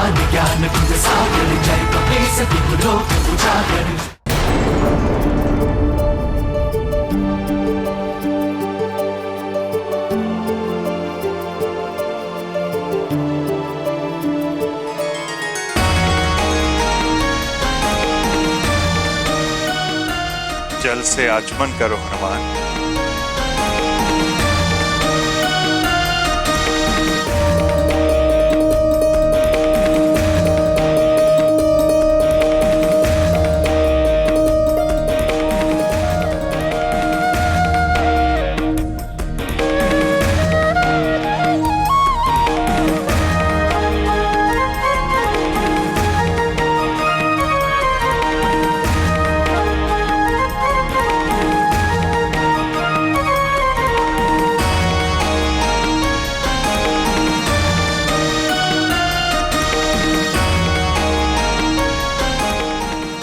हनुमान ज्ञान गुण सागर जय कपीस तिहु लोक उजागर। जल से आचमन करो हनुमान।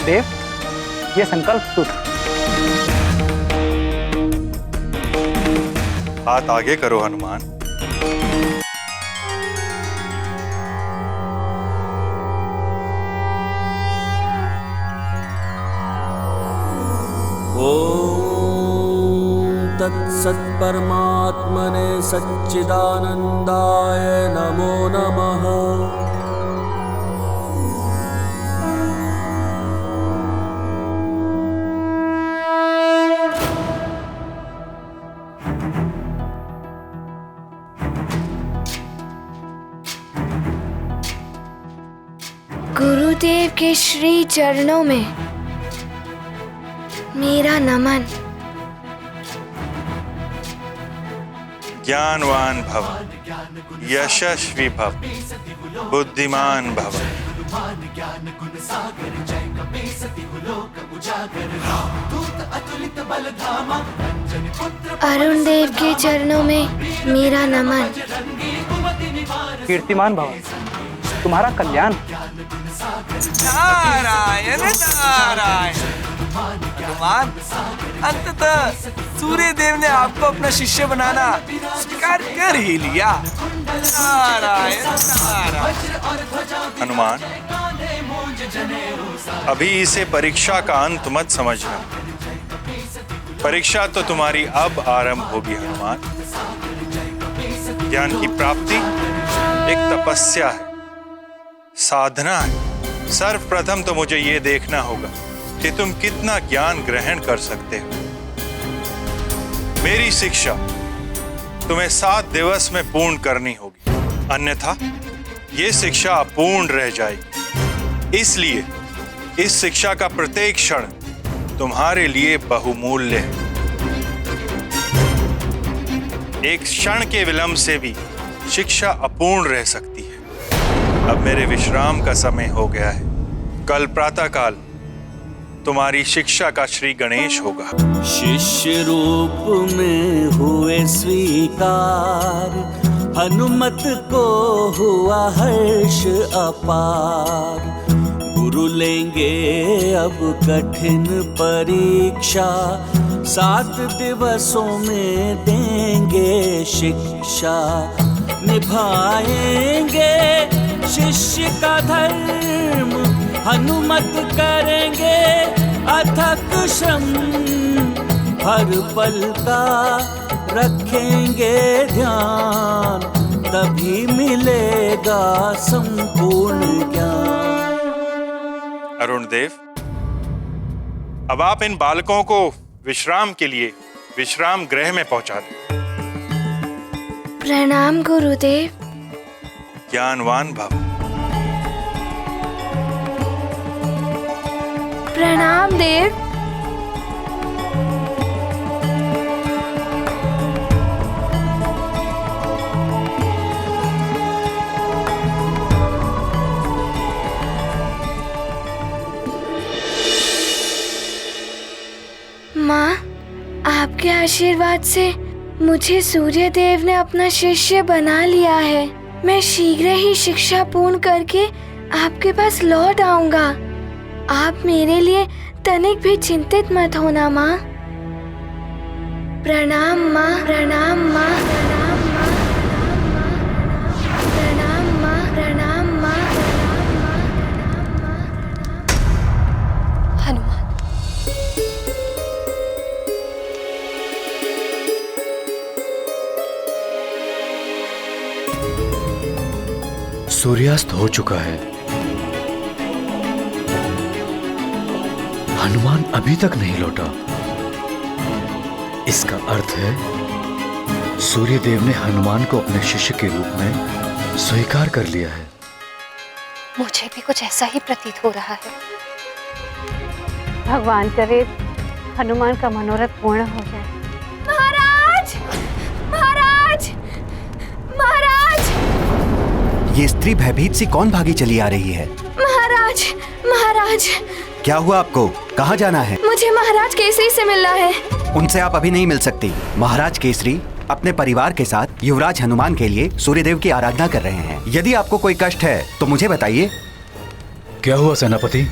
देव, ये संकल्प सूत्र। हाथ आगे करो हनुमान। ओम तत्सत् परमात्मने सच्चिदानंदाय नमो नमः। गुरुदेव के श्री चरणों में मेरा नमन। ज्ञानवान भव, यशस्वी भव, बुद्धिमान भव। अरुण देव के चरणों में मेरा नमन। कीर्तिमान भव, तुम्हारा कल्याण। नारायण नारायण। हनुमान, अंततः सूर्य देव ने आपको अपना शिष्य बनाना स्वीकार कर ही लिया। नारायण नारायण। हनुमान, अभी इसे परीक्षा का अंत मत समझना। परीक्षा तो तुम्हारी अब आरंभ होगी हनुमान। ज्ञान की प्राप्ति एक तपस्या है, साधना है। सर्वप्रथम तो मुझे ये देखना होगा कि तुम कितना ज्ञान ग्रहण कर सकते हो। मेरी शिक्षा तुम्हें 7 दिवस में पूर्ण करनी होगी, अन्यथा ये शिक्षा अपूर्ण रह जाएगी। इसलिए इस शिक्षा का प्रत्येक क्षण तुम्हारे लिए बहुमूल्य है। एक क्षण के विलंब से भी शिक्षा अपूर्ण रह सकती है। अब मेरे विश्राम का समय हो गया है। कल प्रातःकाल तुम्हारी शिक्षा का श्री गणेश होगा। शिष्य रूप में हुए स्वीकार, हनुमत को हुआ हर्ष अपार। गुरु लेंगे अब कठिन परीक्षा, 7 दिवसों में देंगे शिक्षा। निभाएंगे शिष्य का धर्म, हनुमत करेंगे अथक श्रम। हर पल का रखेंगे ध्यान, तभी मिलेगा संपूर्ण ज्ञान। अरुण देव, अब आप इन बालकों को विश्राम के लिए विश्राम गृह में पहुंचा दें। प्रणाम गुरुदेव। ज्ञानवान भव। प्रणाम देव। माँ, आपके आशीर्वाद से मुझे सूर्य देव ने अपना शिष्य बना लिया है। मैं शीघ्र ही शिक्षा पूर्ण करके आपके पास लौट आऊंगा। आप मेरे लिए तनिक भी चिंतित मत होना माँ। प्रणाम माँ, प्रणाम माँ, प्रणाम माँ, प्रणाम माँ, प्रणाम माँ, प्रणाम सूर्यास्त हो चुका है। हनुमान अभी तक नहीं लौटा। इसका अर्थ है सूर्यदेव ने हनुमान को अपने शिष्य के रूप में स्वीकार कर लिया है। मुझे भी कुछ ऐसा ही प्रतीत हो रहा है। भगवान करे हनुमान का मनोरथ पूर्ण हो जाए। महाराज, महाराज, महाराज! ये स्त्री भयभीत सी कौन भागी चली आ रही है? महाराज, महाराज! क्या हुआ आपको? कहाँ जाना है? मुझे महाराज केसरी से मिलना है। उनसे आप अभी नहीं मिल सकती। महाराज केसरी अपने परिवार के साथ युवराज हनुमान के लिए सूर्यदेव की आराधना कर रहे हैं। यदि आपको कोई कष्ट है तो मुझे बताइए। क्या हुआ सेनापति?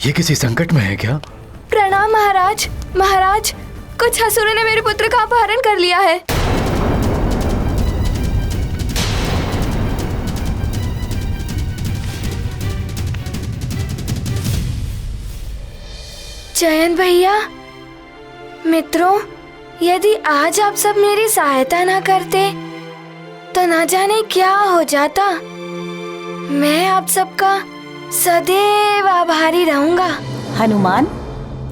ये किसी संकट में है क्या? प्रणाम महाराज। महाराज, कुछ असुरों ने मेरे पुत्र का अपहरण कर लिया है। जयंत भैया, मित्रों, यदि आज आप सब मेरी सहायता ना करते तो ना जाने क्या हो जाता। मैं आप सबका सदैव आभारी रहूंगा। हनुमान,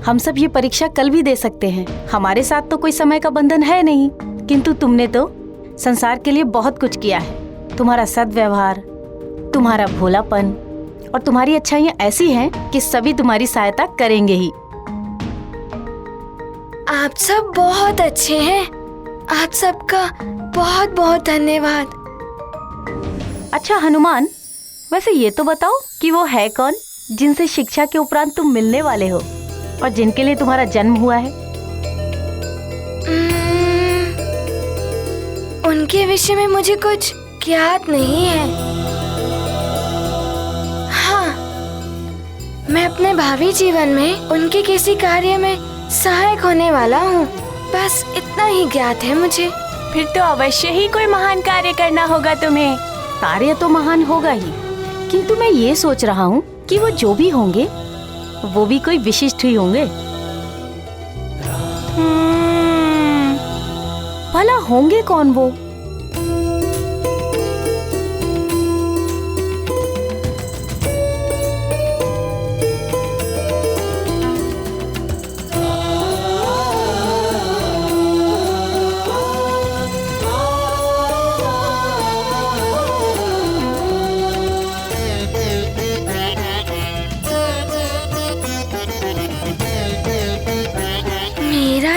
हम सब ये परीक्षा कल भी दे सकते हैं। हमारे साथ तो कोई समय का बंधन है नहीं, किंतु तुमने तो संसार के लिए बहुत कुछ किया है। तुम्हारा सद्व्यवहार, तुम्हारा भोलापन और तुम्हारी अच्छाइयाँ ऐसी हैं कि सभी तुम्हारी सहायता करेंगे ही। आप सब बहुत अच्छे हैं। आप सबका बहुत बहुत धन्यवाद। अच्छा हनुमान, वैसे ये तो बताओ कि वो है कौन जिनसे शिक्षा के उपरांत तुम मिलने वाले हो और जिनके लिए तुम्हारा जन्म हुआ है? उनके विषय में मुझे कुछ ज्ञात नहीं है। हाँ, मैं अपने भावी जीवन में उनके किसी कार्य में सहायक होने वाला हूँ। बस इतना ही ज्ञात है मुझे। फिर तो अवश्य ही कोई महान कार्य करना होगा तुम्हें। कार्य तो महान होगा ही, किंतु मैं ये सोच रहा हूँ कि वो जो भी होंगे वो भी कोई विशिष्ट ही होंगे। भला होंगे कौन वो?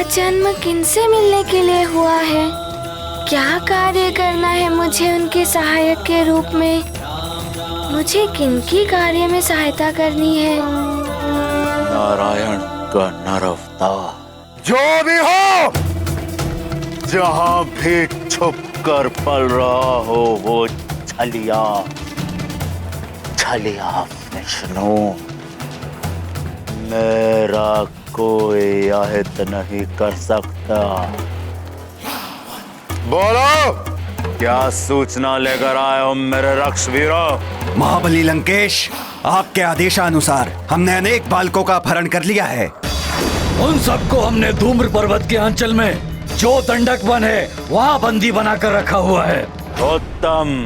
जन्म किनसे मिलने के लिए हुआ है? क्या कार्य करना है मुझे उनके सहायक के रूप में? मुझे किनकी कार्य में सहायता करनी है? नारायण का नर अवतार जो भी हो, जहां भी छुप कर पल रहा हो वो छलिया विष्णु, मेरा कोई आहित नहीं कर सकता। बोलो, क्या सूचना लेकर आए हो मेरे रक्षवीरों? महाबली लंकेश, आपके आदेशानुसार हमने अनेक बालकों का अपहरण कर लिया है। उन सबको हमने धूम्र पर्वत के अंचल में जो दंडक वन है वहाँ बंदी बनाकर रखा हुआ है। उत्तम,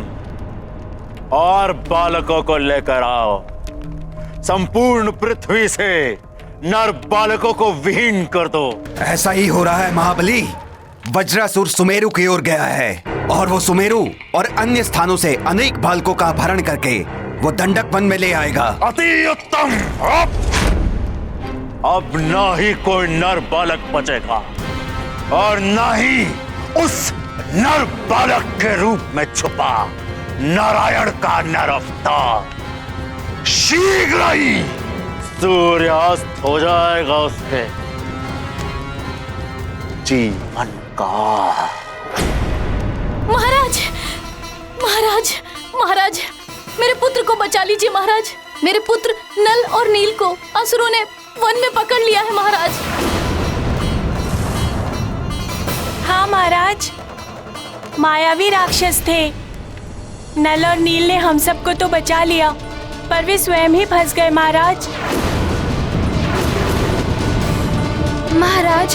और बालकों को लेकर आओ। संपूर्ण पृथ्वी से नर बालकों को विहीन कर दो। ऐसा ही हो रहा है महाबली। वज्रासुर सुमेरु की ओर गया है और वो सुमेरु और अन्य स्थानों से अनेक बालकों का अपहरण करके वो दंडक वन में ले आएगा। अति उत्तम। अब ना ही कोई नर बालक बचेगा और ना ही उस नर बालक के रूप में छुपा नारायण का नर अवतार शीघ्र ही सूर्यास्त हो जाएगा उसके जीवन का। महाराज, महाराज, महाराज, मेरे पुत्र को बचा लीजिए महाराज। मेरे पुत्र नल और नील को असुरों ने वन में पकड़ लिया है महाराज। हाँ महाराज, मायावी राक्षस थे। नल और नील ने हम सबको तो बचा लिया, पर वे स्वयं ही फंस गए महाराज। महाराज,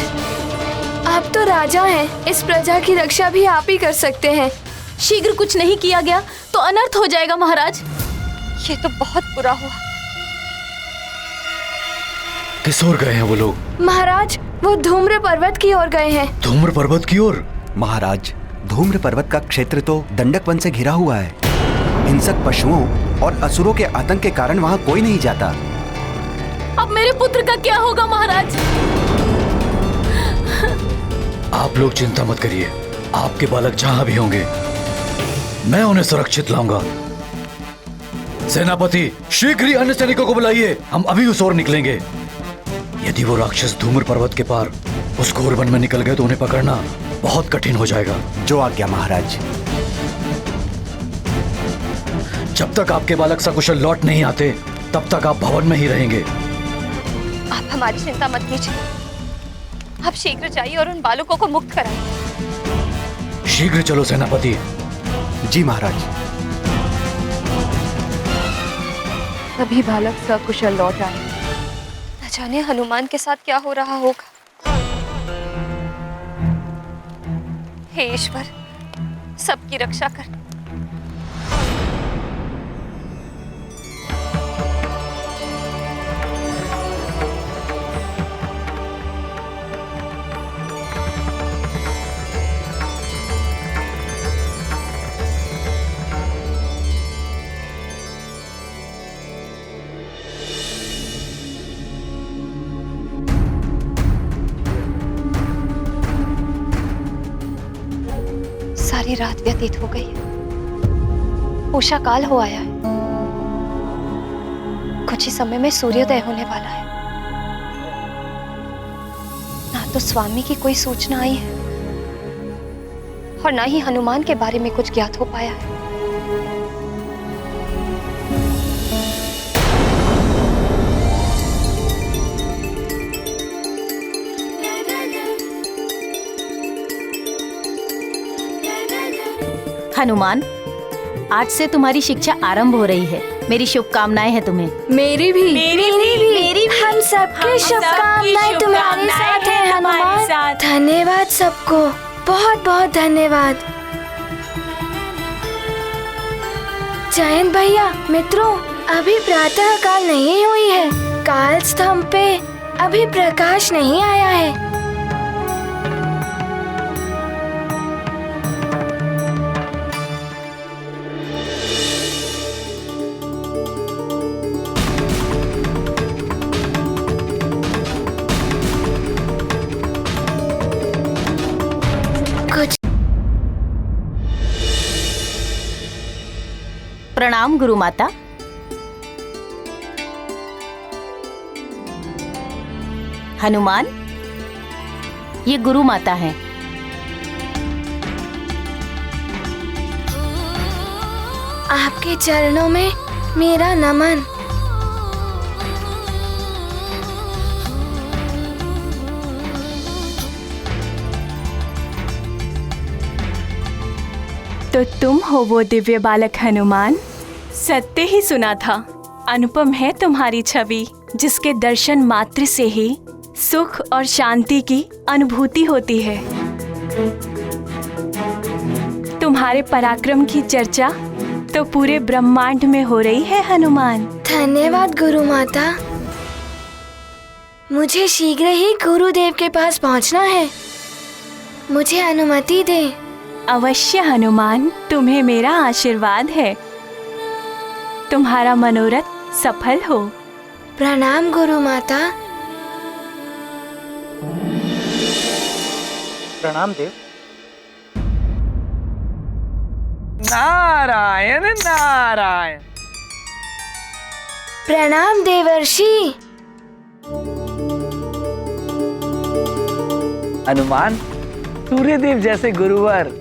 आप तो राजा हैं। इस प्रजा की रक्षा भी आप ही कर सकते हैं। शीघ्र कुछ नहीं किया गया तो अनर्थ हो जाएगा महाराज। ये तो बहुत बुरा हुआ। किस ओर गए हैं वो लोग? महाराज, वो धूम्र पर्वत की ओर गए हैं। धूम्र पर्वत की ओर? महाराज, धूम्र पर्वत का क्षेत्र तो दंडक वन से घिरा हुआ है। हिंसक पशुओं और असुरों के आतंक के कारण वहाँ कोई नहीं जाता। अब मेरे पुत्र का क्या होगा महाराज? आप लोग चिंता मत करिए, आपके बालक जहाँ भी होंगे मैं उन्हें सुरक्षित लाऊंगा। सेनापति, शीघ्र ही अन्य सैनिकों को बुलाइए, हम अभी उस ओर निकलेंगे। यदि वो राक्षस धूम्र पर्वत के पार उस घोर वन में निकल गए तो उन्हें पकड़ना बहुत कठिन हो जाएगा। जो आज्ञा महाराज। जब तक आपके बालक सकुशल लौट नहीं आते तब तक आप भवन में ही रहेंगे। आप हमारी चिंता मत कीजिए, आप शीघ्र जाइए और उन बालकों को मुक्त कराइए। शीघ्र चलो सेनापति। जी महाराज। सभी बालक सकुशल लौट आए। न जाने हनुमान के साथ क्या हो रहा होगा। हे ईश्वर, सबकी रक्षा कर। सारी रात व्यतीत हो गई है। उषा काल हो आया है। कुछ ही समय में सूर्योदय होने वाला है। ना तो स्वामी की कोई सूचना आई है और ना ही हनुमान के बारे में कुछ ज्ञात हो पाया है। हनुमान, आज से तुम्हारी शिक्षा आरंभ हो रही है। मेरी शुभकामनाएं हैं तुम्हें। मेरी भी। हम सबकी शुभकामनाएं तुम्हारे साथ हैं हनुमान। धन्यवाद सबको, बहुत बहुत धन्यवाद। जयंत भैया, मित्रों, अभी प्रातः काल नहीं हुई है। काल स्तंभ पे अभी प्रकाश नहीं आया है। प्रणाम गुरु माता। हनुमान, ये गुरु माता है। आपके चरणों में मेरा नमन। तो तुम हो वो दिव्य बालक हनुमान। सत्य ही सुना था। अनुपम है तुम्हारी छवि, जिसके दर्शन मात्र से ही सुख और शांति की अनुभूति होती है। तुम्हारे पराक्रम की चर्चा तो पूरे ब्रह्मांड में हो रही है हनुमान। धन्यवाद गुरु माता। मुझे शीघ्र ही गुरुदेव के पास पहुंचना है। मुझे अनुमति दे। अवश्य हनुमान, तुम्हें मेरा आशीर्वाद है। तुम्हारा मनोरथ सफल हो। प्रणाम गुरु माता। प्रणाम देव। नारायण नारायण। प्रणाम देवर्षि। हनुमान, सूर्यदेव जैसे गुरुवर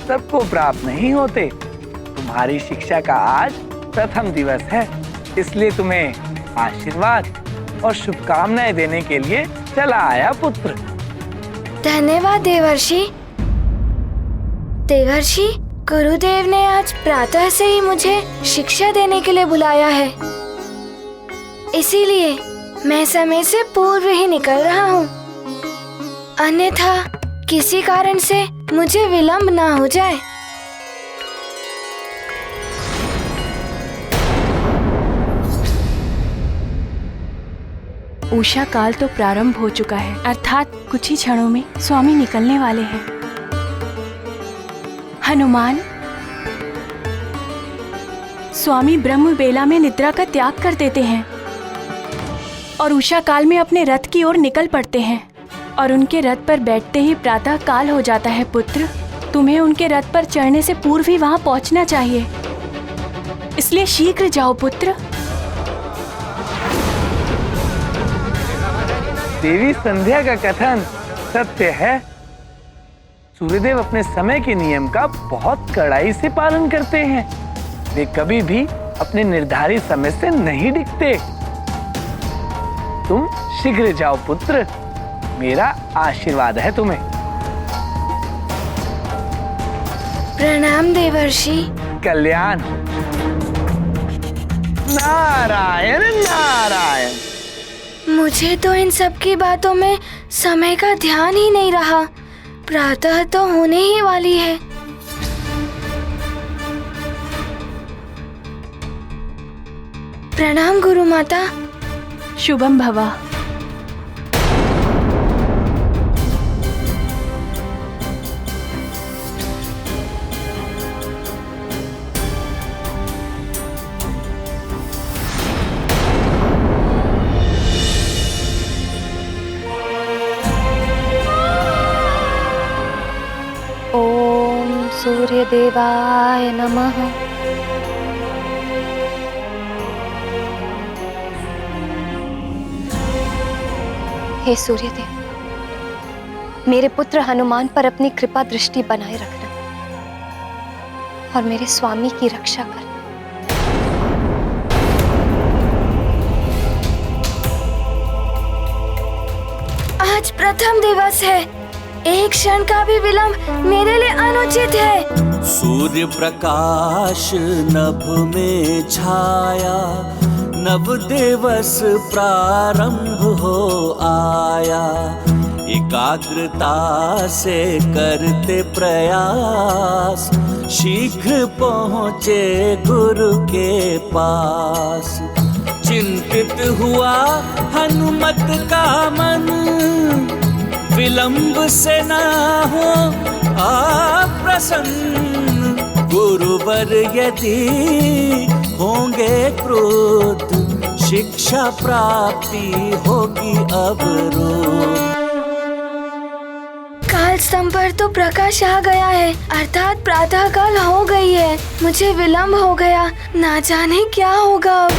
सबको प्राप्त नहीं होते। तुम्हारी शिक्षा का आज प्रथम दिवस है, इसलिए तुम्हें आशीर्वाद और शुभकामनाएं देने के लिए चला आया पुत्र। धन्यवाद देवर्षि। देवर्षि, गुरुदेव ने आज प्रातः से ही मुझे शिक्षा देने के लिए बुलाया है, इसीलिए मैं समय से पूर्व ही निकल रहा हूँ। अन्यथा किसी कारण से मुझे विलंब ना हो जाए। उषा काल तो प्रारंभ हो चुका है, अर्थात कुछ ही क्षणों में स्वामी निकलने वाले हैं। हनुमान, स्वामी ब्रह्म बेला में निद्रा का त्याग कर देते हैं और उषा काल में अपने रथ की ओर निकल पड़ते हैं और उनके रथ पर बैठते ही प्रातः काल हो जाता है। पुत्र, तुम्हें उनके रथ पर चढ़ने से पूर्व ही वहां पहुंचना चाहिए, इसलिए शीघ्र जाओ पुत्र। देवी संध्या का कथन सत्य है। सूर्यदेव अपने समय के नियम का बहुत कड़ाई से पालन करते हैं। वे कभी भी अपने निर्धारित समय से नहीं डिगते। तुम शीघ्र जाओ पुत्र, मेरा आशीर्वाद है तुम्हें। प्रणाम देवर्षि। कल्याण। नारायण नारायण। मुझे तो इन सब की बातों में समय का ध्यान ही नहीं रहा। प्रातः तो होने ही वाली है। प्रणाम गुरु माता। शुभम भवा। सूर्यदेवाय नमः। हे सूर्यदेव, मेरे पुत्र हनुमान पर अपनी कृपा दृष्टि बनाए रखना और मेरे स्वामी की रक्षा करना। आज प्रथम दिवस है, एक क्षण का भी विलंब मेरे लिए अनुचित है। सूर्य प्रकाश नभ में छाया, नव दिवस प्रारंभ हो आया। एकाग्रता से करते प्रयास, शीघ्र पहुँचे गुरु के पास। चिंतित हुआ हनुमत का मन, विलंब से ना हो अप्रसन्न। गुरुवर यदि होंगे क्रोध, शिक्षा प्राप्ति होगी अवरोध। काल स्तंभ पर तो प्रकाश आ गया है, अर्थात प्रातः काल हो गई है। मुझे विलंब हो गया, ना जाने क्या होगा अब।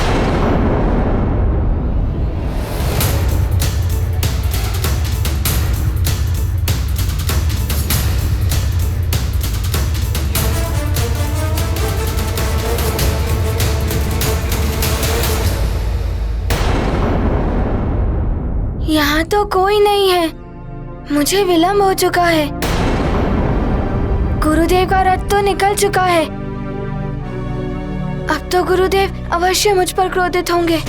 यहाँ तो कोई नहीं है, मुझे विलंब हो चुका है। गुरुदेव का रथ तो निकल चुका है। अब तो गुरुदेव अवश्य मुझ पर क्रोधित होंगे।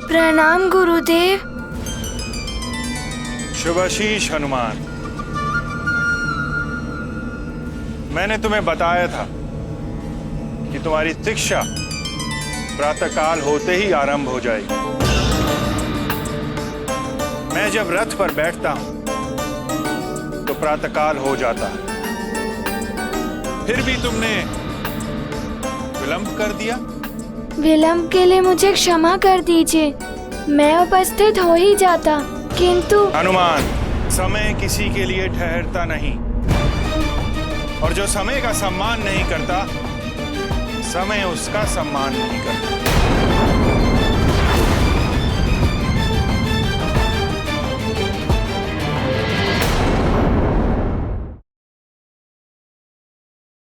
प्रणाम गुरुदेव। शुभाशीष हनुमान, मैंने तुम्हें बताया था कि तुम्हारी शिक्षा प्रातःकाल होते ही आरंभ हो जाएगी। मैं जब रथ पर बैठता हूं तो प्रातःकाल हो जाता है, फिर भी तुमने विलंब कर दिया। विलंब के लिए मुझे क्षमा कर दीजिए, मैं उपस्थित हो ही जाता, किंतु हनुमान, समय किसी के लिए ठहरता नहीं, और जो समय का सम्मान नहीं करता, समय उसका सम्मान नहीं करता।